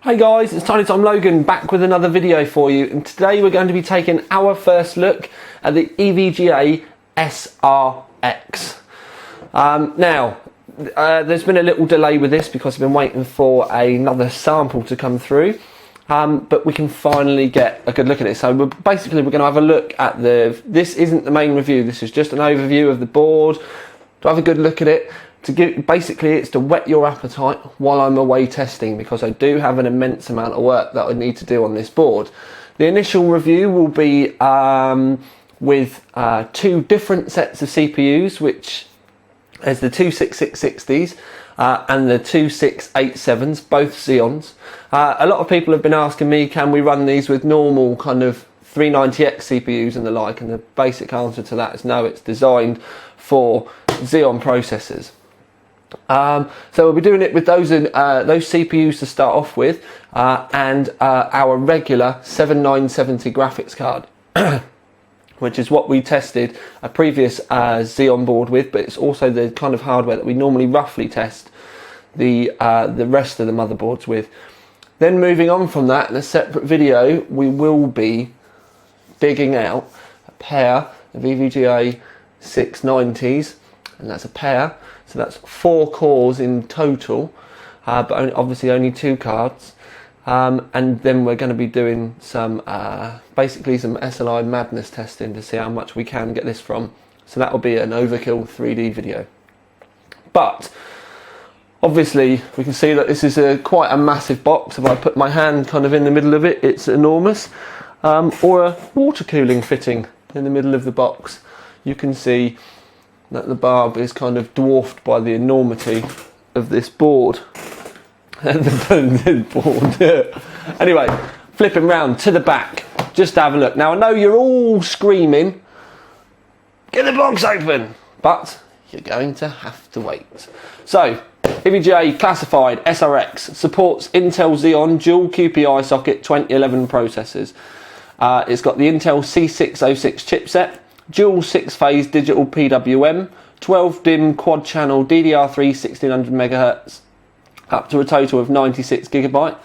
Hey guys, it's Tiny Tom Logan back with another video for you, and today we're going to be taking our first look at the EVGA SRX. There's been a little delay with this because I've been waiting for another sample to come through, but we can finally get a good look at it. So we're going to have a look at this isn't the main review, this is just an overview of the board, to have a good look at it. Basically, it's to whet your appetite while I'm away testing, because I do have an immense amount of work that I need to do on this board. The initial review will be with two different sets of CPUs, which is the 2660s and the 2687s, both Xeons. A lot of people have been asking me, can we run these with normal kind of 390X CPUs and the like, and the basic answer to that is no, it's designed for Xeon processors. So we'll be doing it with those CPUs to start off with, and our regular 7970 graphics card, which is what we tested a previous Xeon board with, but it's also the kind of hardware that we normally roughly test the rest of the motherboards with. Then moving on from that, in a separate video, we will be digging out a pair of EVGA 690s, and that's a pair. So that's 4 cores in total, but obviously only 2 cards. And then we're going to be doing some, basically some SLI madness testing to see how much we can get this from. So that will be an overkill 3D video. But obviously we can see that this is quite a massive box. If I put my hand kind of in the middle of it, it's enormous. Or a water cooling fitting in the middle of the box. You can see that the barb is kind of dwarfed by the enormity of this board. Anyway, flipping round to the back, just to have a look. Now I know you're all screaming, get the box open, but you're going to have to wait. So, EVGA classified SRX supports Intel Xeon dual QPI socket 2011 processors. It's got the Intel C606 chipset, dual 6-phase digital PWM, 12 DIMM quad channel DDR3 1600 MHz, up to a total of 96 GB.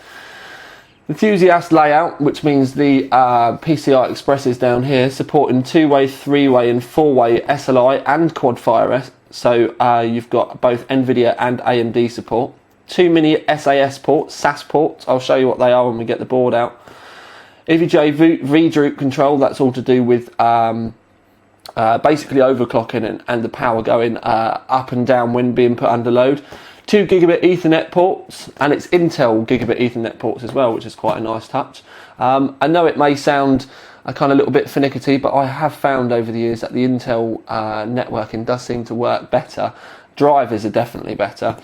Enthusiast layout, which means the PCI Express is down here, supporting 2-way, 3-way and 4-way SLI and quad fire. So you've got both NVIDIA and AMD support. 2 mini SAS ports, I'll show you what they are when we get the board out. EVGA V-droop control, that's all to do with basically overclocking and the power going up and down when being put under load. 2 gigabit Ethernet ports, and it's Intel gigabit Ethernet ports as well, which is quite a nice touch. I know it may sound a kind of little bit finicky, but I have found over the years that the Intel networking does seem to work better. Drivers are definitely better.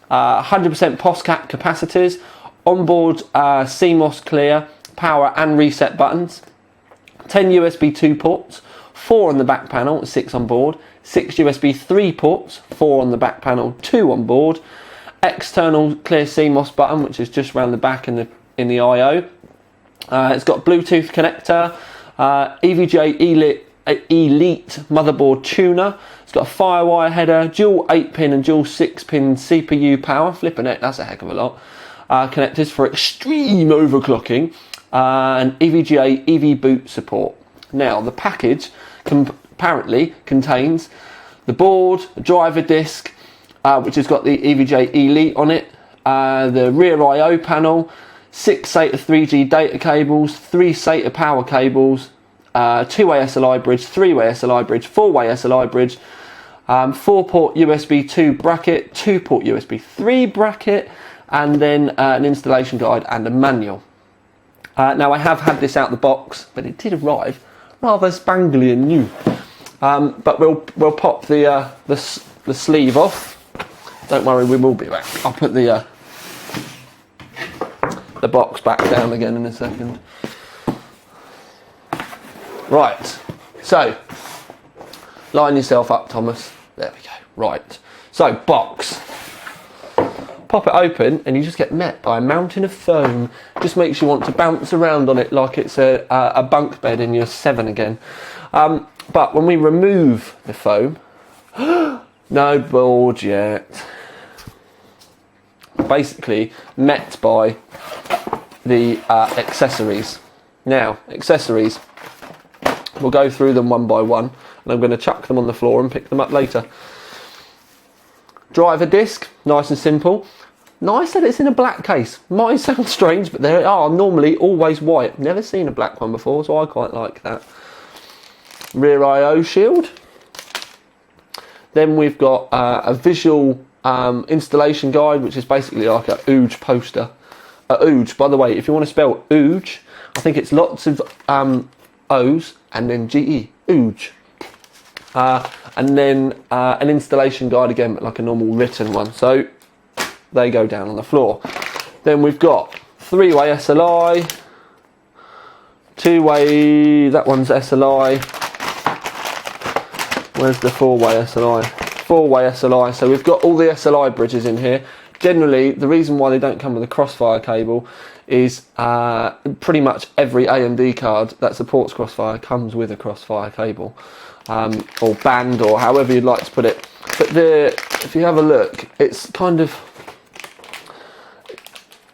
100% POSCAP capacitors, onboard CMOS clear, power and reset buttons, 10 USB 2 ports, 4 on the back panel, 6 on board, 6 USB 3 ports, 4 on the back panel, 2 on board, external clear CMOS button, which is just around the back in the I/O. It's got Bluetooth connector, EVGA Elite motherboard tuner. It's got a Firewire header, dual 8-pin and dual 6-pin CPU power. Flipping it, that's a heck of a lot. Connectors for extreme overclocking, and EVGA EV boot support. Now the package apparently contains the board, the driver disc, which has got the EVGA Elite on it, the rear I/O panel, 6 SATA 3G data cables, 3 SATA power cables, 2-way SLI bridge, 3-way SLI bridge, 4-way SLI bridge, 4-port USB 2 bracket, 2-port USB 3 bracket, and then an installation guide and a manual. Now I have had this out the box, but it did arrive rather spangly and new. But we'll pop the sleeve off. Don't worry, we will be back. I'll put the box back down again in a second. Right, so line yourself up, Thomas. There we go. Right, so box. Pop it open and you just get met by a mountain of foam. Just makes you want to bounce around on it like it's a bunk bed in year 7 again. But when we remove the foam, no board yet. Basically met by the accessories. Now, accessories, we'll go through them one by one, and I'm going to chuck them on the floor and pick them up later. Driver disc, nice and simple. Nice that it's in a black case. Might sound strange, but they are normally always white. Never seen a black one before, so I quite like that. Rear I/O shield. Then we've got a visual installation guide, which is basically like a EVGA poster. EVGA, by the way, if you want to spell EVGA, I think it's lots of O's and then GE, EVGA. And then an installation guide again, like a normal written one. So they go down on the floor. Then we've got 3-way SLI, 2-way, that one's SLI. Where's the 4-way SLI? 4-way SLI. So we've got all the SLI bridges in here. Generally, the reason why they don't come with a crossfire cable is pretty much every AMD card that supports crossfire comes with a crossfire cable, or band, or however you'd like to put it. But if you have a look, it's kind of,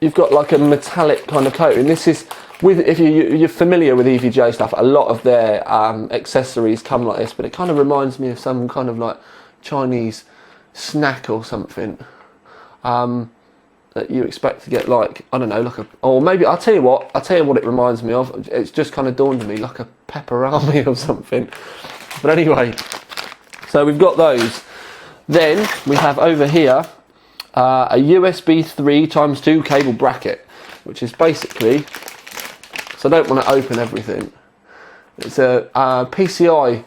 you've got like a metallic kind of coating. This is, if you're familiar with EVGA stuff, a lot of their accessories come like this, but it kind of reminds me of some kind of like Chinese snack or something that you expect to get, like, I don't know, like or maybe, I'll tell you what it reminds me of. It's just kind of dawned on me, like a pepperami or something. But anyway, so we've got those. Then we have over here a USB 3x2 cable bracket, which is basically, so I don't want to open everything. It's a PCI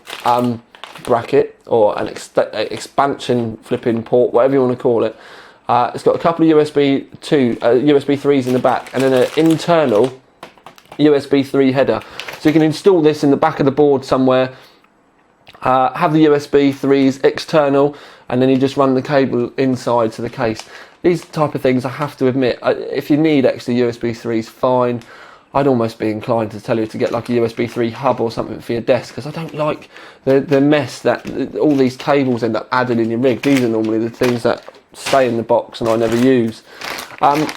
bracket, or an expansion flipping port, whatever you want to call it. It's got a couple of USB 3s in the back, and then an internal USB 3 header. So you can install this in the back of the board somewhere, have the USB 3s external, and then you just run the cable inside to the case. These type of things, I have to admit, if you need extra USB 3s, fine. I'd almost be inclined to tell you to get like a USB 3 hub or something for your desk, because I don't like the mess that all these cables end up adding in your rig. These are normally the things that stay in the box and I never use.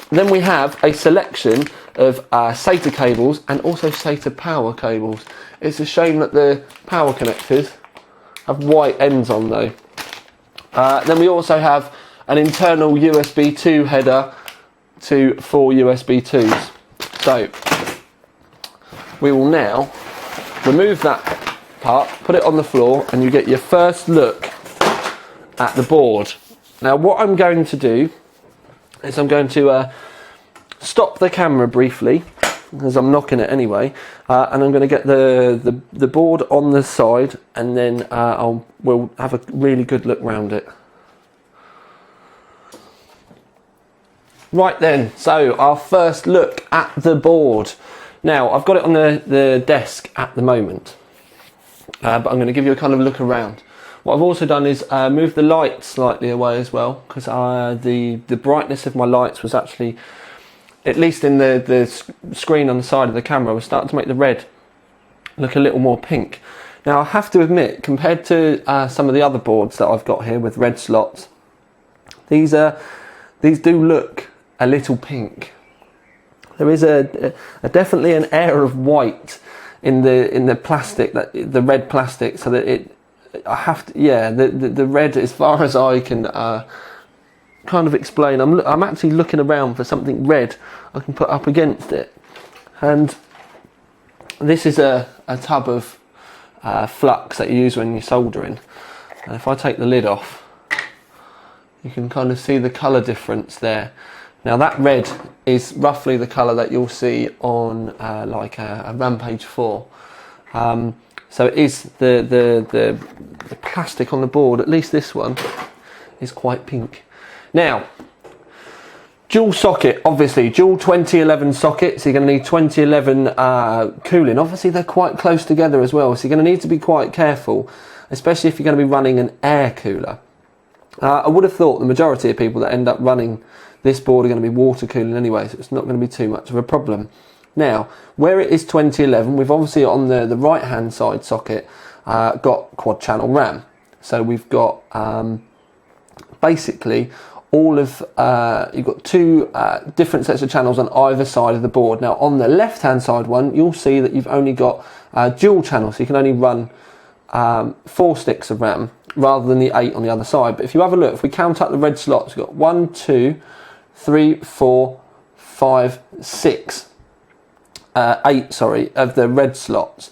Then we have a selection of SATA cables and also SATA power cables. It's a shame that the power connectors have white ends on though. Then we also have an internal USB 2 header to 4 USB 2s. So we will now remove that part, put it on the floor, and you get your first look at the board. Now what I'm going to do is I'm going to stop the camera briefly, as I'm knocking it anyway, and I'm going to get the board on the side, and then we'll have a really good look round it. Right then, so our first look at the board. Now I've got it on the desk at the moment, but I'm going to give you a kind of look around. What I've also done is move the light slightly away as well, because the brightness of my lights was actually, at least in the screen on the side of the camera, was starting to make the red look a little more pink. Now I have to admit, compared to some of the other boards that I've got here with red slots, these do look a little pink. There is a definitely an air of white in the plastic, the red plastic, so that I have to, yeah, the red, as far as I can kind of explain, I'm actually looking around for something red I can put up against it, and this is a tub of flux that you use when you're soldering, and if I take the lid off, you can kind of see the colour difference there. Now that red is roughly the colour that you'll see on like a Rampage 4. So it is the plastic on the board, at least this one, is quite pink. Now, dual socket, obviously, dual 2011 sockets, so you're going to need 2011 cooling. Obviously they're quite close together as well, so you're going to need to be quite careful, especially if you're going to be running an air cooler. I would have thought the majority of people that end up running this board are going to be water cooling anyway, so it's not going to be too much of a problem. Now, where it is 2011, we've obviously on the right hand side socket got quad channel RAM. So we've got basically all of you've got two different sets of channels on either side of the board. Now on the left hand side one, you'll see that you've only got dual channels, so you can only run 4 sticks of RAM rather than the 8 on the other side. But if you have a look, if we count up the red slots, we've got 1, 2, 3, 4, 5, 6, 8 of the red slots.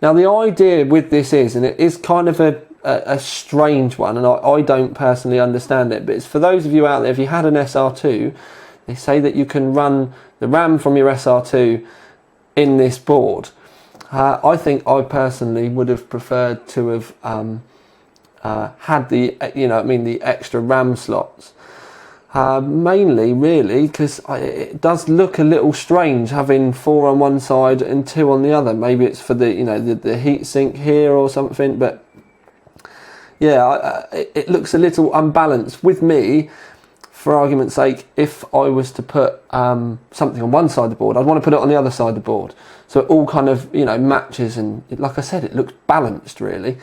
Now the idea with this is, and it is kind of a strange one, and I don't personally understand it, but it's for those of you out there, if you had an SR2, they say that you can run the RAM from your SR2 in this board. I think I personally would have preferred to have had the, the extra RAM slots. Mainly, really, because it does look a little strange having 4 on one side and 2 on the other. Maybe it's for the, the heat sink here or something, but yeah, it looks a little unbalanced. With me, for argument's sake, if I was to put something on one side of the board, I'd want to put it on the other side of the board, so it all kind of matches, and like I said, it looks balanced really.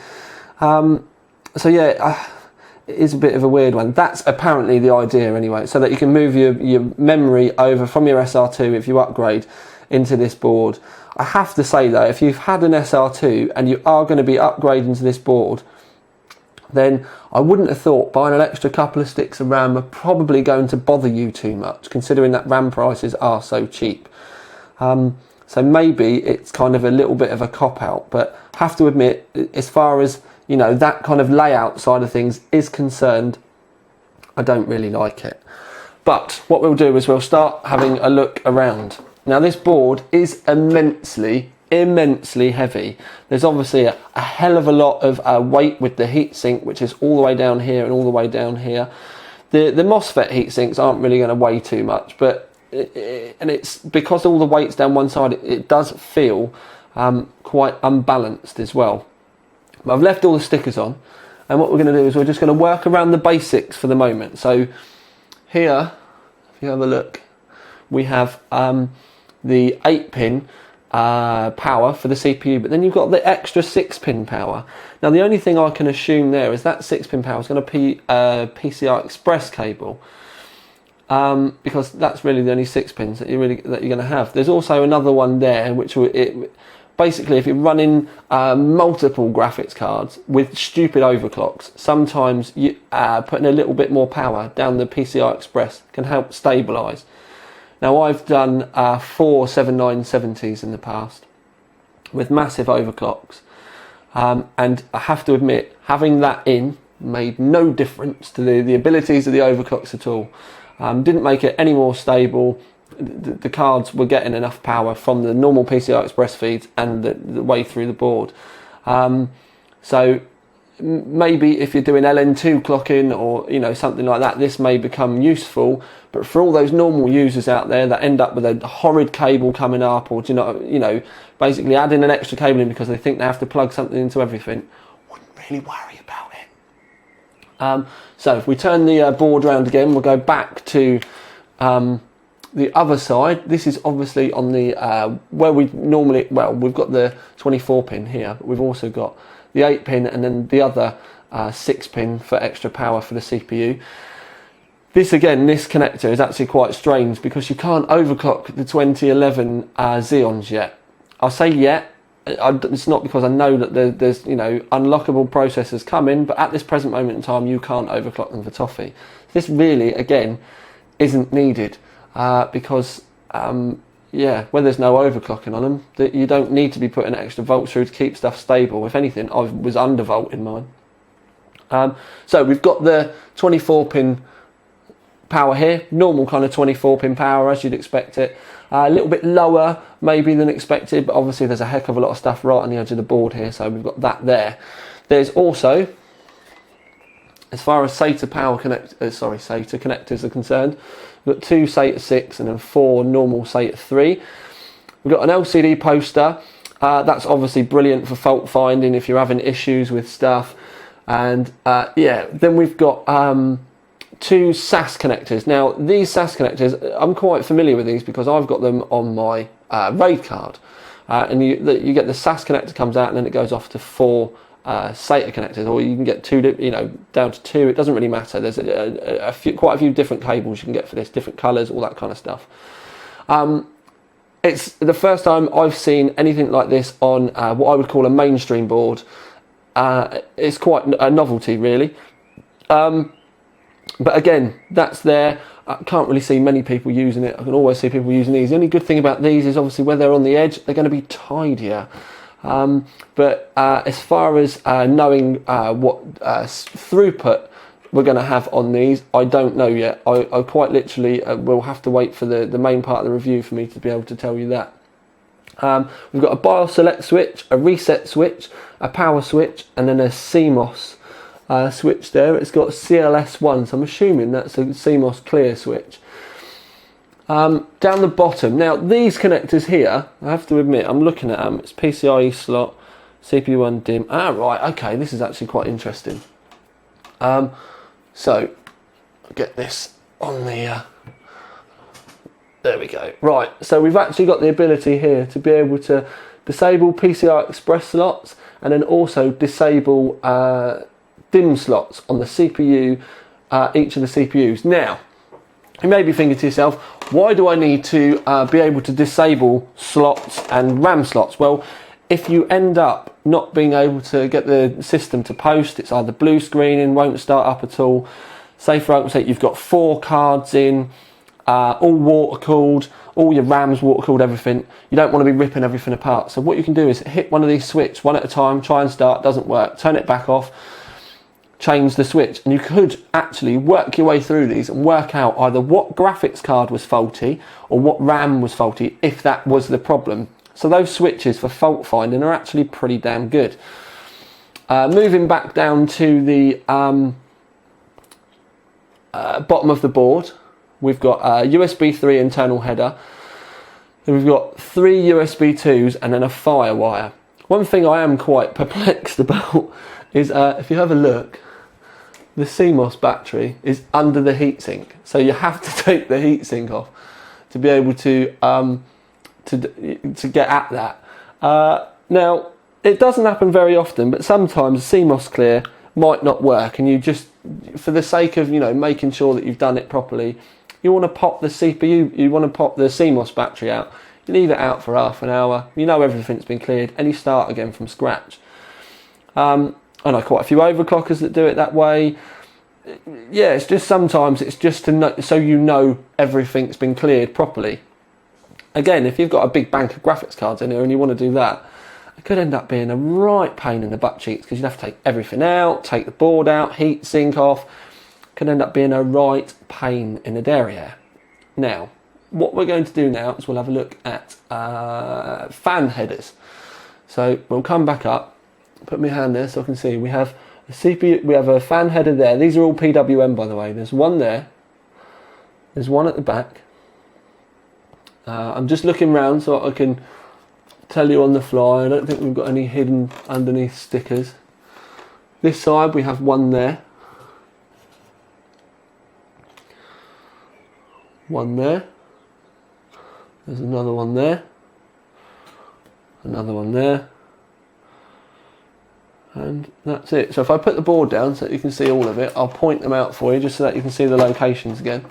So yeah, it is a bit of a weird one. That's apparently the idea anyway, so that you can move your memory over from your SR2 if you upgrade into this board. I have to say though, if you've had an SR2 and you are going to be upgrading to this board, then I wouldn't have thought buying an extra couple of sticks of RAM are probably going to bother you too much, considering that RAM prices are so cheap. So maybe it's kind of a little bit of a cop-out, but I have to admit, as far as that kind of layout side of things is concerned, I don't really like it. But what we'll do is we'll start having a look around. Now this board is immensely heavy. There's obviously a hell of a lot of weight with the heatsink, which is all the way down here and all the way down here. The MOSFET heatsinks aren't really going to weigh too much, but and it's because all the weight's down one side, it does feel quite unbalanced as well. But I've left all the stickers on, and what we're going to do is we're just going to work around the basics for the moment. So here, if you have a look, we have the 8-pin power for the CPU, but then you've got the extra 6-pin power. Now the only thing I can assume there is that 6-pin power is going to be PCI Express cable, because that's really the only 6 pins that you're going to have. There's also another one there, which basically, if you're running multiple graphics cards with stupid overclocks, sometimes putting a little bit more power down the PCI Express can help stabilise. Now I've done 4 7970s in the past with massive overclocks, and I have to admit, having that in made no difference to the abilities of the overclocks at all. Didn't make it any more stable. The cards were getting enough power from the normal PCI Express feeds and the way through the board. So maybe if you're doing LN2 clocking or something like that, this may become useful. But for all those normal users out there that end up with a horrid cable coming up, or basically adding an extra cable in because they think they have to plug something into everything, wouldn't really worry about it. So if we turn the board around again, we'll go back to the other side. This is obviously on the where we normally, we've got the 24-pin here, but we've also got the 8-pin and then the other 6-pin for extra power for the CPU. This connector is actually quite strange because you can't overclock the 2011 Xeons yet. I'll say yet. It's not because I know that there's unlockable processors coming, but at this present moment in time you can't overclock them for toffee. This really again isn't needed because where there's no overclocking on them, that you don't need to be putting extra volts through to keep stuff stable. If anything, I was undervolting mine. So we've got the 24-pin power here, normal kind of 24-pin power as you'd expect it. A little bit lower maybe than expected, but obviously there's a heck of a lot of stuff right on the edge of the board here, so we've got that there. There's also, as far as SATA SATA connectors are concerned, we've got 2 SATA 6 and then 4 normal SATA 3. We've got an LCD poster. That's obviously brilliant for fault finding if you're having issues with stuff. And then we've got 2 SAS connectors. Now these SAS connectors, I'm quite familiar with these because I've got them on my RAID card, and you get the SAS connector comes out and then it goes off to 4 SATA connectors, or you can get two, you know, down to two. It doesn't really matter. There's quite a few different cables you can get for this, different colours, all that kind of stuff. It's the first time I've seen anything like this on what I would call a mainstream board. It's quite a novelty, really. But again, that's there. I can't really see many people using it. I can always see people using these. The only good thing about these is obviously when they're on the edge, they're going to be tidier. But as far as knowing what throughput we're going to have on these, I don't know yet. I quite literally will have to wait for the main part of the review for me to be able to tell you that. We've got a BIOS select switch, a reset switch, a power switch, and then a CMOS switch there. It's got CLS1, so I'm assuming that's a CMOS clear switch. Down the bottom, now these connectors here, I have to admit, I'm looking at them. It's PCIe slot, CPU and DIMM. Ah, right, okay, this is actually quite interesting. So, I'll get this on the, there we go. Right, so we've actually got the ability here to be able to disable PCI Express slots and then also disable DIMM slots on the CPU, each of the CPUs. Now, you may be thinking to yourself, why do I need to be able to disable slots and RAM slots? Well, if you end up not being able to get the system to post, it's either blue screening, won't start up at all. Say for argument's sake, you've got 4 cards in, all water cooled, all your RAM's water cooled, everything. You don't want to be ripping everything apart. So what you can do is hit one of these switches one at a time, try and start, doesn't work, turn it back off, change the switch, and you could actually work your way through these and work out either what graphics card was faulty or what RAM was faulty, if that was the problem. So those switches for fault finding are actually pretty damn good. Moving back down to the bottom of the board, we've got a USB 3 internal header, then we've got 3 USB 2s and then a FireWire. One thing I am quite perplexed about is if you have a look, the CMOS battery is under the heatsink, so you have to take the heatsink off to be able to get at that. Now, it doesn't happen very often, but sometimes CMOS clear might not work, and you just, for the sake of, you know, making sure that you've done it properly, you want to pop the CPU, you want to pop the CMOS battery out. You leave it out for half an hour. You know everything's been cleared, and you start again from scratch. I know quite a few overclockers that do it that way. Yeah, it's just sometimes it's just to know, so you know everything's been cleared properly. Again, if you've got a big bank of graphics cards in here and you want to do that, it could end up being a right pain in the butt cheeks, because you'd have to take everything out, take the board out, heat sink off. Could end up being a right pain in the derriere. Now, what we're going to do now is we'll have a look at fan headers. So we'll come back up, put my hand there so I can see. We have a CPU, we have a fan header there. These are all PWM, by the way. There's one there. There's one at the back. I'm just looking round so I can tell you on the fly. I don't think we've got any hidden underneath stickers. This side we have one there. One there. There's another one there. Another one there. And that's it. So if I put the board down so that you can see all of it, I'll point them out for you just so that you can see the locations again.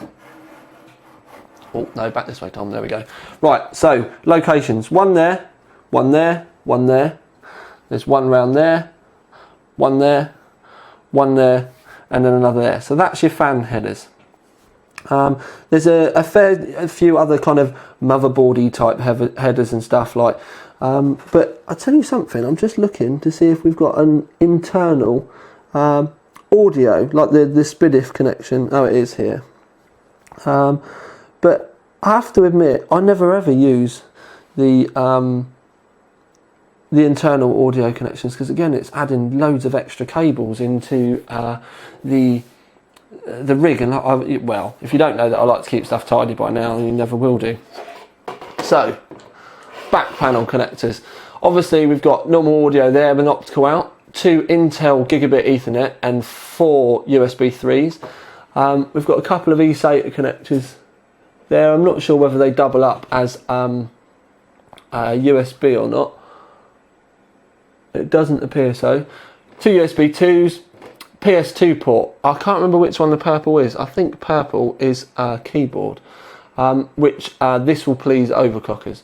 Oh, no, back this way, Tom. There we go. Right, so locations. One there, one there, one there. There's one round there, one there, one there, and then another there. So that's your fan headers. There's a few other kind of motherboardy type headers and stuff like, but I'll tell you something, I'm just looking to see if we've got an internal audio, like the SPDIF connection. Oh, it is here. But I have to admit, I never ever use the internal audio connections, because again, it's adding loads of extra cables into the rig, and well, if you don't know that I like to keep stuff tidy by now, you never will do. So, back panel connectors. Obviously, we've got normal audio there with an optical out, 2 Intel Gigabit Ethernet, and 4 USB 3s. We've got a couple of eSATA connectors there. I'm not sure whether they double up as USB or not. It doesn't appear so. Two USB 2s, PS2 port. I can't remember which one the purple is. I think purple is a keyboard, which this will please overclockers.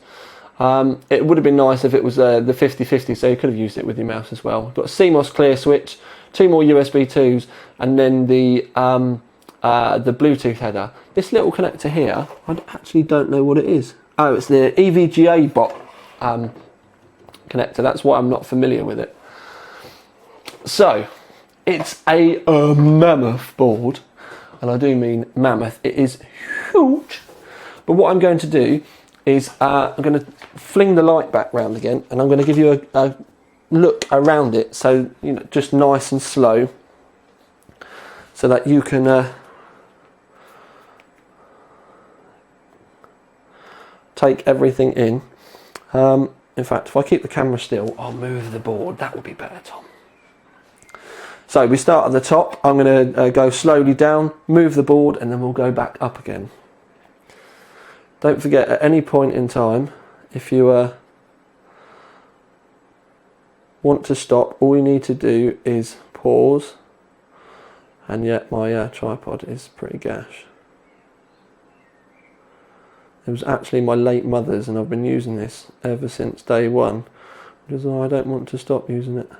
It would have been nice if it was the 50-50, so you could have used it with your mouse as well. Got a CMOS clear switch, 2 more USB 2s, and then the Bluetooth header. This little connector here, I actually don't know what it is. Oh, it's the EVGA bot connector. That's why I'm not familiar with it. So, it's a mammoth board, and I do mean mammoth. It is huge. But what I'm going to do is I'm going to fling the light back round again, and I'm going to give you a look around it, so you know, just nice and slow, so that you can take everything in. In fact, if I keep the camera still, I'll move the board. That would be better, Tom. So we start at the top. I'm going to go slowly down, move the board, and then we'll go back up again. Don't forget, at any point in time, if you want to stop, all you need to do is pause. And yet my tripod is pretty gash. It was actually my late mother's, and I've been using this ever since day one, because I don't want to stop using it.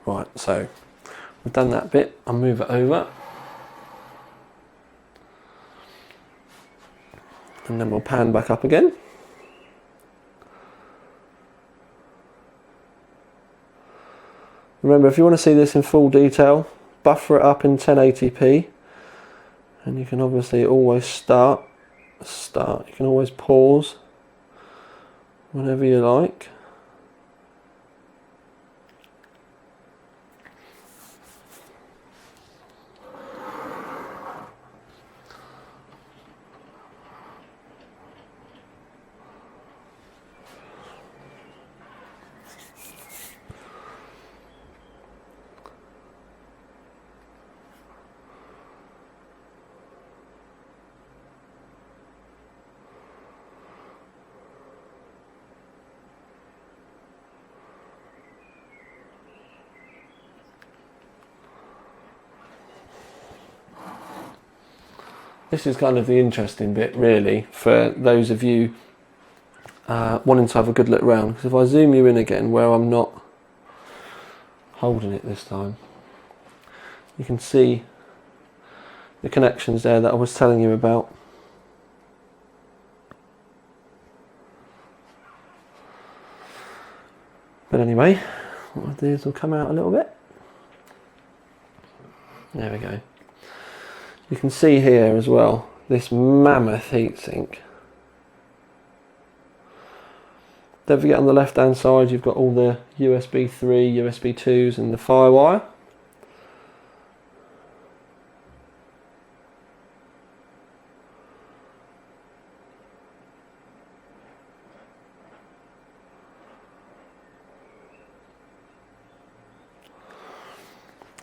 Right, so we've done that bit. I'll move it over, and then we'll pan back up again. Remember, if you want to see this in full detail, buffer it up in 1080p, and you can obviously always start. You can always pause whenever you like. This is kind of the interesting bit, really, for those of you wanting to have a good look around. Because if I zoom you in again, where I'm not holding it this time, you can see the connections there that I was telling you about. But anyway, what I'll do is we'll come out a little bit. There we go. You can see here as well, this mammoth heatsink. Don't forget, on the left hand side you've got all the USB 3, USB 2s and the Firewire.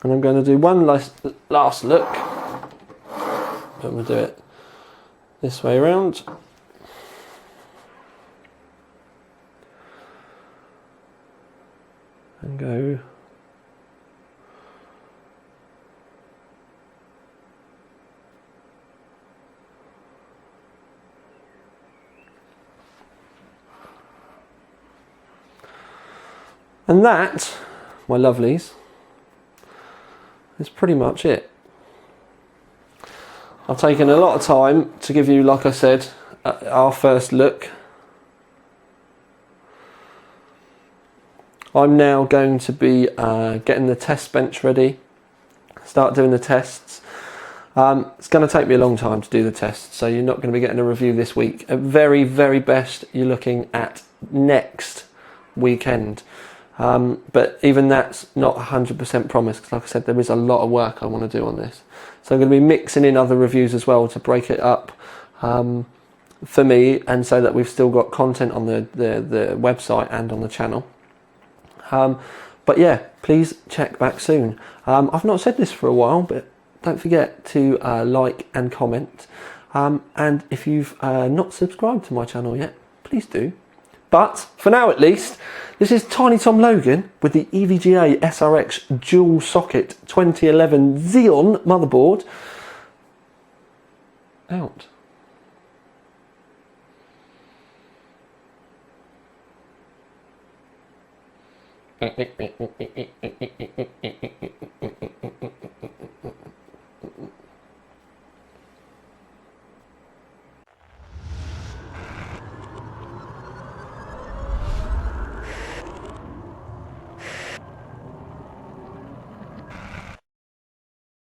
And I'm going to do one last look. And we'll do it this way around. And go. And that, my lovelies, is pretty much it. I've taken a lot of time to give you, like I said, our first look. I'm now going to be getting the test bench ready, start doing the tests. It's going to take me a long time to do the tests, so you're not going to be getting a review this week. At very, very best, you're looking at next weekend. But even that's not 100% promise, because like I said, there is a lot of work I want to do on this. So I'm going to be mixing in other reviews as well to break it up for me, and so that we've still got content on the website and on the channel. But yeah, please check back soon. I've not said this for a while, but don't forget to like and comment. And if you've not subscribed to my channel yet, please do. But for now at least, this is Tiny Tom Logan with the EVGA SRX dual socket 2011 Xeon motherboard out.